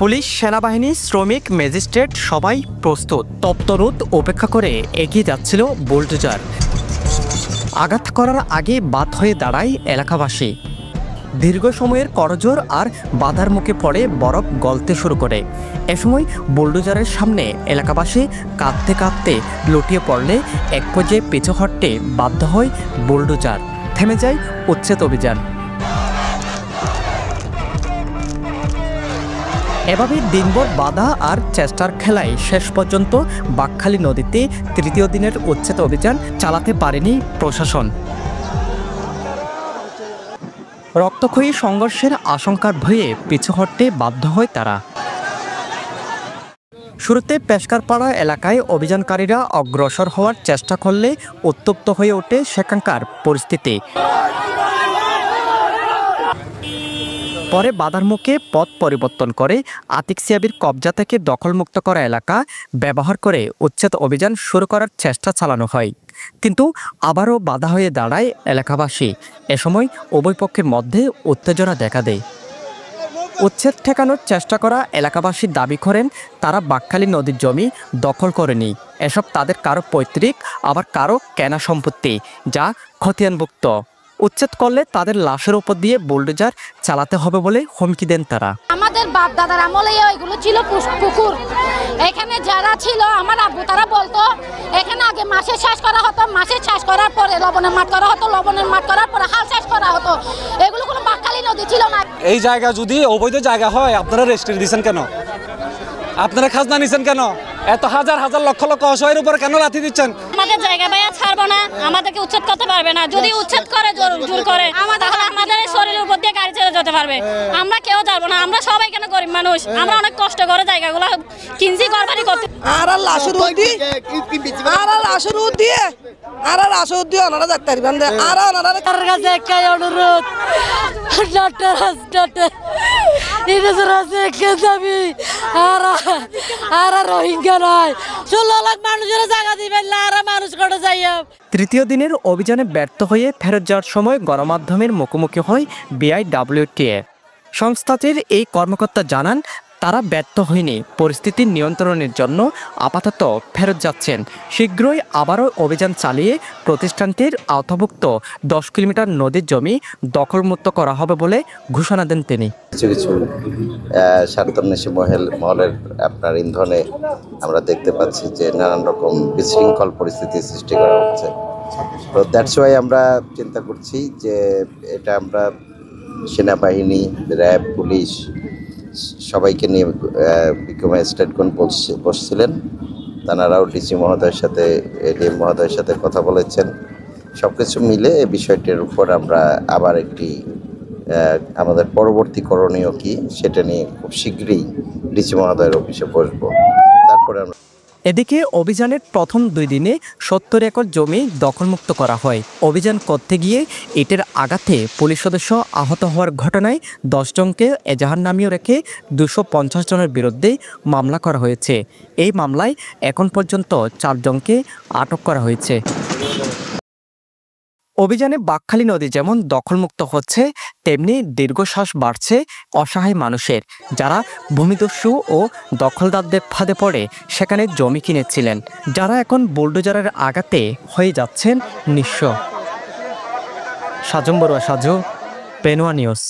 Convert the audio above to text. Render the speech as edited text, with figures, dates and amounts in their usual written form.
Police, সেনাবাহিনী, শ্রমিক, magistrate সবাই প্রস্তুত। তপ্ত রোদ উপেক্ষা করে এগিয়ে যাচ্ছিল বুলডোজার। আঘাত করার আগে বাদ হয়ে দাঁড়ায় এলাকাবাসী। দীর্ঘ সময়ের করজোর আর বাধার মুখে পড়ে বরফ গলতে শুরু করে। এ সময় বুলডোজারের সামনে এলাকাবাসী কাঁদতে কাঁদতে লুটিয়ে পড়লে এক পর্যায়ে পিছু হটতে বাধ্য হয় বুলডোজার। থেমে যায় উচ্ছেদ অভিযান। এভাবে দিনভর বাধা আর চেষ্টার খেলায় শেষ পর্যন্ত বাঁকখালী নদীতে তৃতীয় দিনের উচ্ছেদ অভিযান চালাতে পারেনি প্রশাসন। রক্তক্ষয়ী সংঘর্ষের আশঙ্কার ভয়ে পিছু হটতে বাধ্য হয় তারা। শুরুতে পেশকারপাড়া এলাকায় অভিযানকারীরা অগ্রসর হওয়ার চেষ্টা করলে উত্তপ্ত হয়ে ওঠে সেখানকার পরিস্থিতি। পরে বাধার মুখে পথ পরিবর্তন করে আতিক সিয়াবির কবজা থেকে দখলমুক্ত করা এলাকা ব্যবহার করে উচ্ছেদ অভিযান শুরু করার চেষ্টা চালানো হয়, কিন্তু আবারও বাধা হয়ে দাঁড়ায় এলাকাবাসী। এ সময় উভয় পক্ষের মধ্যে উত্তেজনা দেখা দেয়। উচ্ছেদ ঠেকানোর চেষ্টা করা এলাকাবাসী দাবি করেন তারা বাঁকখালী নদীর জমি দখল করেনি। এসব তাদের কারো পৈতৃক, আবার কারো কেনা সম্পত্তি, যা খতিয়ানভুক্ত। উচ্ছেদ করলে তাদের লাশের উপর দিয়ে বুলডোজার চালাতে হবে বলে হুমকি দেন তারা। আমাদের বাপ দাদার আমলে এগুলো ছিল পুকুর। এখানে যারা ছিল আমার আব্বু তারা বলতো এখানে আগে মাছের চাষ করা হতো, মাছের চাষ করার পরে লবণের মাঠ করা হতো, লবণের মাঠ করার পরে হাল চাষ করা হতো। এগুলো কোনো বাঁকখালী নদী ছিল না। এই জায়গা যদি অবৈধ জায়গা হয় আপনারা রেজিস্ট্রি দিয়েছেন কেন? আপনারা খাজনা নিছেন কেন? এত হাজার হাজার লক্ষ লক্ষ অসহায়ের উপর কেন লাথি দিচ্ছেন? আমাদের জায়গা ভাইয়া ছাড়বো না, আমাদেরকে উচ্ছেদ করতে পারবে না। যদি উচ্ছেদ করে জোর করে তাহলে আমাদের শরীরের উপর দিয়ে গাড়ি ছেড়ে যেতে পারবে। আমরা কেউ যাবো না, আমরা সবাই কেন গরিব মানুষ, আমরা অনেক কষ্ট করে জায়গাগুলো কিনছি করবানি করতে। আর লাশের উদ্দি ওনারা যাতে পারবেন। আর ওনারা কাছে একটাই অনুরোধ, রোহিঙ্গা নয়, 16 লাখ মানুষের জায়গা দিবেন না, আর মানুষ করে যাই। তৃতীয় দিনের অভিযানে ব্যর্থ হয়ে ফেরত যাওয়ার সময় গণমাধ্যমের মুখোমুখি হয় বিআইডব্লিউটিএ। সংস্থাটির এই কর্মকর্তা জানান তারা ব্যর্থ হয়নি, পরিস্থিতি নিয়ন্ত্রণের জন্য আপাতত ফেরত যাচ্ছেন। শীঘ্রই আবারও অভিযান চালিয়ে প্রতিষ্ঠানটির আওতাভুক্ত 10 কিলোমিটার নদীর জমি দখলমুক্ত করা হবে বলে ঘোষণা দেন তিনি। কিছু কিছু স্বার্থান্বেষী মহলের আপনার ইন্ধনে আমরা দেখতে পাচ্ছি যে নানান রকম বিশৃঙ্খল পরিস্থিতির সৃষ্টি করা হচ্ছে। তো দ্যাটস ওয়াই আমরা চিন্তা করছি যে এটা আমরা সেনাবাহিনী, র্যাব, পুলিশ সবাইকে নিয়ে বিক্ষোভ ম্যাজিস্ট্রেটগণ বসছিলেন। তাঁরাও ডিসি মহোদয়ের সাথে, এডিএম মহোদয়ের সাথে কথা বলেছেন। সব কিছু মিলে এই বিষয়টির উপর আমরা আবার একটি আমাদের পরবর্তী করণীয় কি সেটা নিয়ে খুব শীঘ্রই ডিসি মহোদয়ের অফিসে বসবো। তারপরে আমরা এদিকে অভিযানের প্রথম 2 দিনে 70 একর জমি দখলমুক্ত করা হয়। অভিযান করতে গিয়ে ইটের আঘাতে পুলিশ সদস্য আহত হওয়ার ঘটনায় 10 জনকে এজাহার নামিয়ে রেখে 250 জনের বিরুদ্ধে মামলা করা হয়েছে। এই মামলায় এখন পর্যন্ত 4 জনকে আটক করা হয়েছে। অভিযানে বাঁকখালী নদী যেমন দখলমুক্ত হচ্ছে, তেমনি দীর্ঘশ্বাস বাড়ছে অসহায় মানুষের, যারা ভূমিদস্যু ও দখলদারদের ফাঁদে পড়ে সেখানে জমি কিনেছিলেন, যারা এখন বুলডোজারের আঘাতে হয়ে যাচ্ছেন নিঃস্ব। সাজম বড়ুয়া, সাজু, পেনুয়া নিউজ।